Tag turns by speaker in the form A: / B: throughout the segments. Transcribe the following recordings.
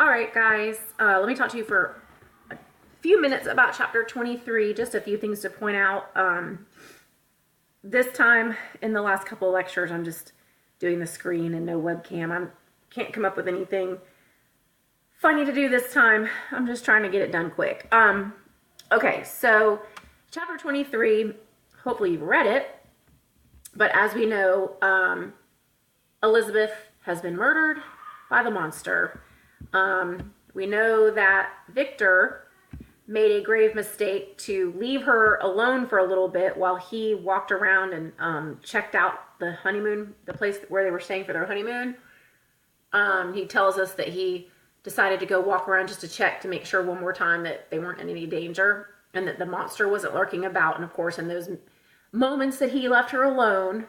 A: All right, guys, let me talk to you for a few minutes about chapter 23. Just a few things to point out. This time in the last couple of lectures, I'm just doing the screen and no webcam. I can't come up with anything funny to do this time. I'm just trying to get it done quick. Okay, so chapter 23, hopefully you've read it, but as we know, Elizabeth has been murdered by the monster. We know that Victor made a grave mistake to leave her alone for a little bit while he walked around and checked out the honeymoon, the place where they were staying for their honeymoon. He tells us that he decided to go walk around just to check to make sure one more time that they weren't in any danger and that the monster wasn't lurking about. And of course, in those moments that he left her alone,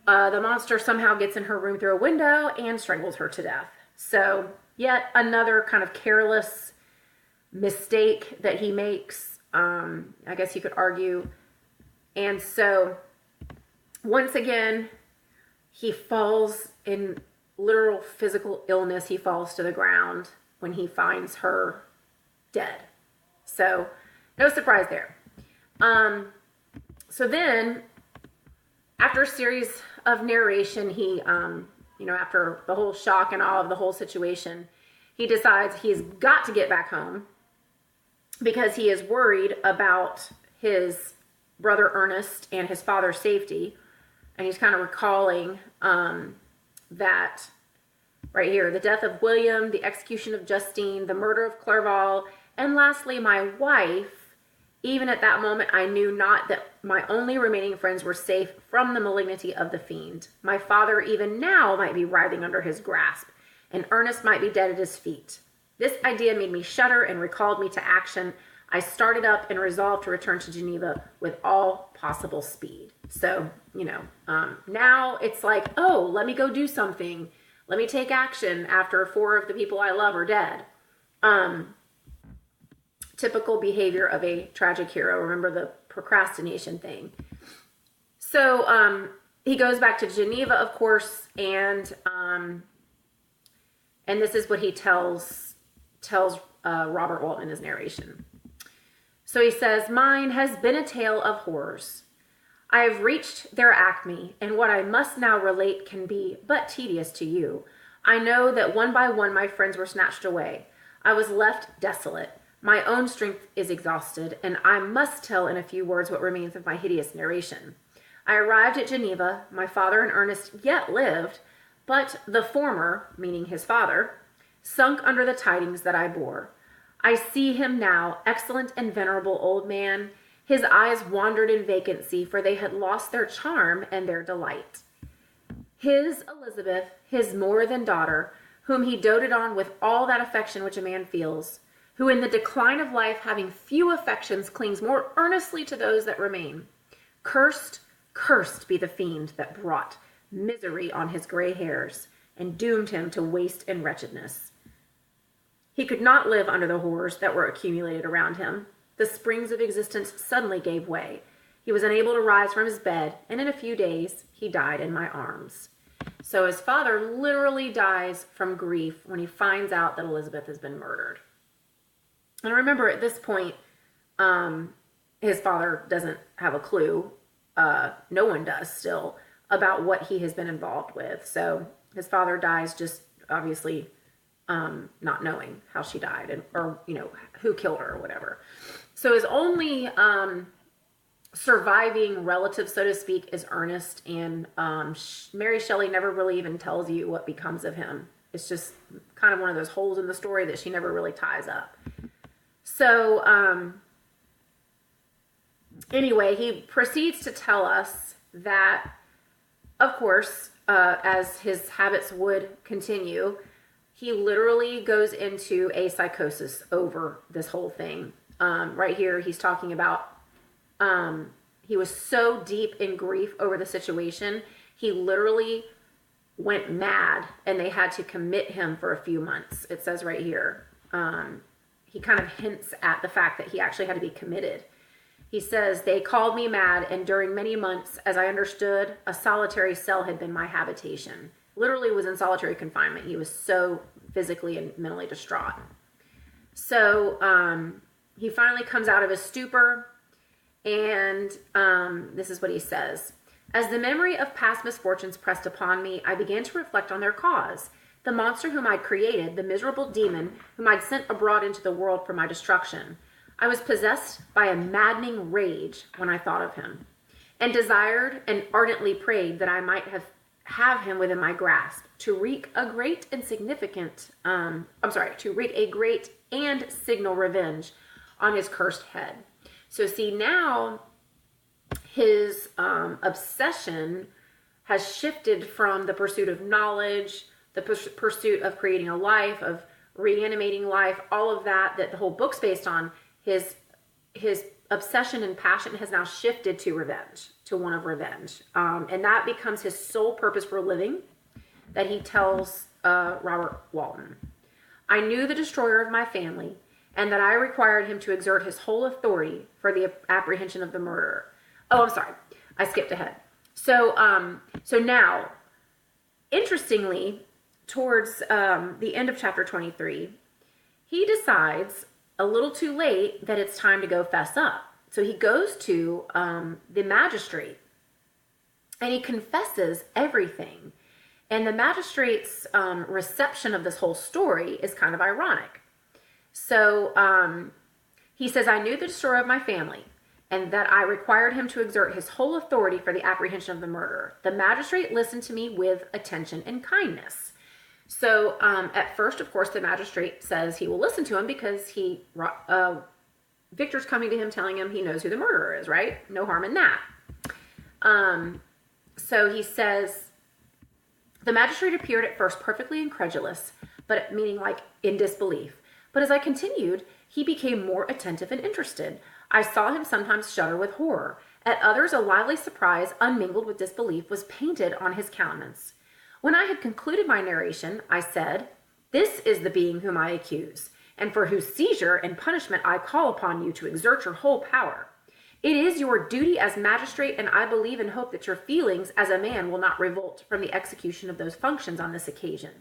A: the monster somehow gets in her room through a window and strangles her to death. So yet another kind of careless mistake that he makes, I guess you could argue. And so once again, he falls in literal physical illness. He falls to the ground when he finds her dead. So no surprise there. So then after a series of narration, he, after the whole shock and awe of the whole situation, he decides he's got to get back home because he is worried about his brother Ernest and his father's safety. And he's kind of recalling that right here, the death of William, the execution of Justine, the murder of Clerval, and lastly, my wife. Even at that moment, I knew not that my only remaining friends were safe from the malignity of the fiend. My father even now might be writhing under his grasp, and Ernest might be dead at his feet. This idea made me shudder and recalled me to action. I started up and resolved to return to Geneva with all possible speed. So, now it's like, oh, let me go do something. Let me take action after 4 of the people I love are dead. Typical behavior of a tragic hero. Remember the procrastination thing. So he goes back to Geneva, of course, and this is what he tells Robert Walton in his narration. So he says, "Mine has been a tale of horrors. I have reached their acme, and what I must now relate can be but tedious to you. I know that one by one my friends were snatched away. I was left desolate. My own strength is exhausted, and I must tell in a few words what remains of my hideous narration. I arrived at Geneva. My father and Ernest yet lived, but the former, meaning his father, sunk under the tidings that I bore. I see him now, excellent and venerable old man. His eyes wandered in vacancy, for they had lost their charm and their delight. His Elizabeth, his more than daughter, whom he doted on with all that affection which a man feels, who in the decline of life, having few affections, clings more earnestly to those that remain. Cursed be the fiend that brought misery on his gray hairs and doomed him to waste and wretchedness. He could not live under the horrors that were accumulated around him. The springs of existence suddenly gave way. He was unable to rise from his bed, and in a few days he died in my arms." So his father literally dies from grief when he finds out that Elizabeth has been murdered. And remember, at this point, his father doesn't have a clue. No one does still about what he has been involved with. So his father dies just obviously not knowing how she died or who killed her or whatever. So his only surviving relative, so to speak, is Ernest. And Mary Shelley never really even tells you what becomes of him. It's just kind of one of those holes in the story that she never really ties up. So anyway, he proceeds to tell us that, of course, as his habits would continue, he literally goes into a psychosis over this whole thing. Right here, he's talking about he was so deep in grief over the situation, he literally went mad, and they had to commit him for a few months. It says right here. He kind of hints at the fact that he actually had to be committed. He says, "They called me mad, and during many months, as I understood, a solitary cell had been my habitation." Literally was in solitary confinement. He was so physically and mentally distraught. So he finally comes out of his stupor, and this is what he says. As the memory of past misfortunes pressed upon me, I began to reflect on their cause. The monster whom I'd created, the miserable demon whom I'd sent abroad into the world for my destruction. I was possessed by a maddening rage when I thought of him, and desired and ardently prayed that I might have him within my grasp to wreak a great and signal revenge on his cursed head. So see, now his obsession has shifted from the pursuit of knowledge, the pursuit of creating a life, of reanimating life, all of that the whole book's based on. His obsession and passion has now shifted to revenge, to one of revenge. And that becomes his sole purpose for living, that he tells Robert Walton. I knew the destroyer of my family, and that I required him to exert his whole authority for the apprehension of the murderer. Oh, I'm sorry. I skipped ahead. So now, interestingly, towards the end of chapter 23, he decides a little too late that it's time to go fess up. So he goes to the magistrate and he confesses everything. And the magistrate's reception of this whole story is kind of ironic. So he says, I knew the destroyer of my family, and that I required him to exert his whole authority for the apprehension of the murderer. The magistrate listened to me with attention and kindness. So at first, of course, the magistrate says he will listen to him because Victor's coming to him telling him he knows who the murderer is, right? No harm in that. So he says, the magistrate appeared at first perfectly incredulous, but meaning like in disbelief. But as I continued, he became more attentive and interested. I saw him sometimes shudder with horror. At others, a lively surprise, unmingled with disbelief, was painted on his countenance. When I had concluded my narration, I said, this is the being whom I accuse, and for whose seizure and punishment I call upon you to exert your whole power. It is your duty as magistrate, and I believe and hope that your feelings as a man will not revolt from the execution of those functions on this occasion.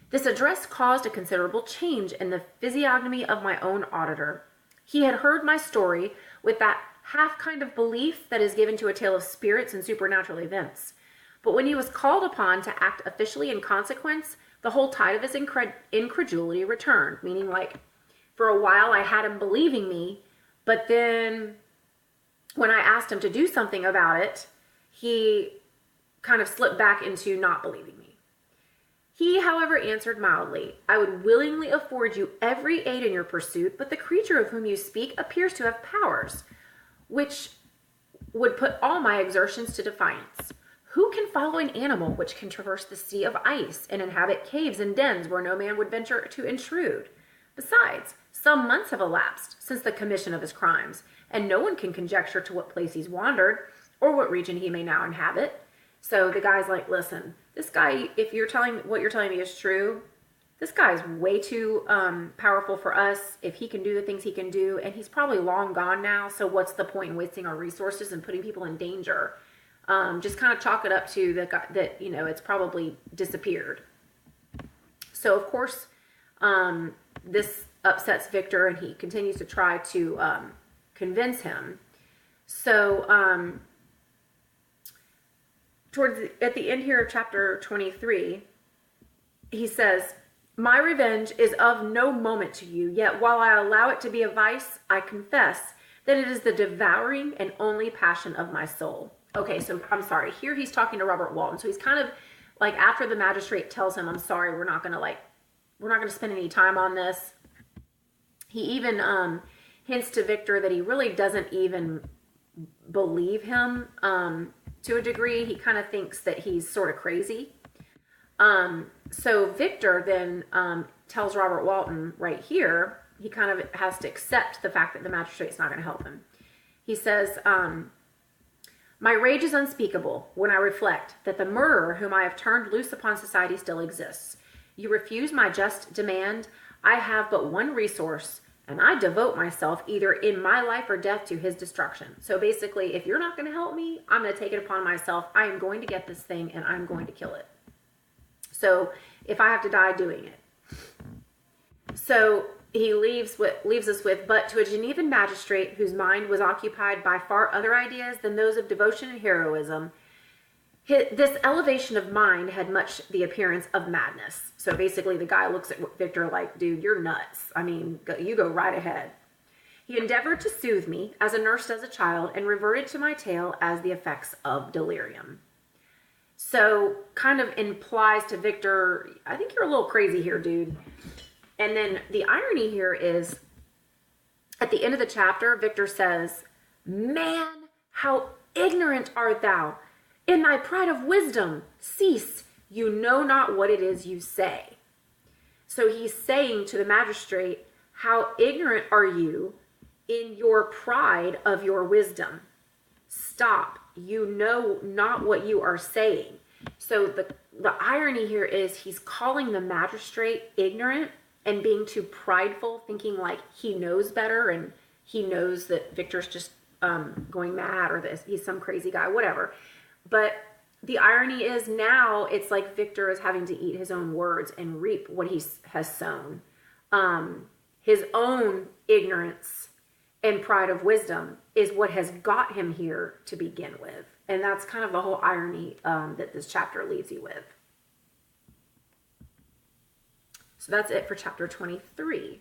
A: This address caused a considerable change in the physiognomy of my own auditor. He had heard my story with that half kind of belief that is given to a tale of spirits and supernatural events. But when he was called upon to act officially in consequence, the whole tide of his incredulity returned, meaning like for a while I had him believing me, but then when I asked him to do something about it, he kind of slipped back into not believing me. He, however, answered mildly, I would willingly afford you every aid in your pursuit, but the creature of whom you speak appears to have powers which would put all my exertions to defiance. Who can follow an animal which can traverse the sea of ice and inhabit caves and dens where no man would venture to intrude? Besides, some months have elapsed since the commission of his crimes, and no one can conjecture to what place he's wandered or what region he may now inhabit. So the guy's like, listen, this guy, if what you're telling me is true, this guy's way too powerful for us. If he can do the things he can do, and he's probably long gone now, so what's the point in wasting our resources and putting people in danger? Just kind of chalk it up to that it's probably disappeared. So of course, this upsets Victor, and he continues to try to convince him. So at the end here of chapter 23, he says, my revenge is of no moment to you, yet while I allow it to be a vice, I confess that it is the devouring and only passion of my soul. Okay, so I'm sorry. Here he's talking to Robert Walton. So he's kind of like, after the magistrate tells him, I'm sorry, we're not going to spend any time on this. He even hints to Victor that he really doesn't even believe him to a degree. He kind of thinks that he's sort of crazy. So Victor then tells Robert Walton right here, he kind of has to accept the fact that the magistrate's not going to help him. He says, my rage is unspeakable when I reflect that the murderer whom I have turned loose upon society still exists. You refuse my just demand. I have but one resource, and I devote myself either in my life or death to his destruction. So basically, if you're not going to help me, I'm going to take it upon myself. I am going to get this thing, and I'm going to kill it. So if I have to die doing it. So he leaves us with, but to a Genevan magistrate whose mind was occupied by far other ideas than those of devotion and heroism, this elevation of mind had much the appearance of madness. So basically the guy looks at Victor like, dude, you're nuts. I mean, you go right ahead. He endeavored to soothe me as a nurse does a child and reverted to my tale as the effects of delirium. So kind of implies to Victor, I think you're a little crazy here, dude. And then the irony here is at the end of the chapter, Victor says, man, how ignorant art thou! In thy pride of wisdom, cease. You know not what it is you say. So he's saying to the magistrate, how ignorant are you in your pride of your wisdom? Stop. You know not what you are saying. So the irony here is he's calling the magistrate ignorant and being too prideful, thinking like he knows better and he knows that Victor's just going mad or this he's some crazy guy, whatever. But the irony is now it's like Victor is having to eat his own words and reap what he has sown. His own ignorance and pride of wisdom is what has got him here to begin with. And that's kind of the whole irony that this chapter leaves you with. So that's it for chapter 23.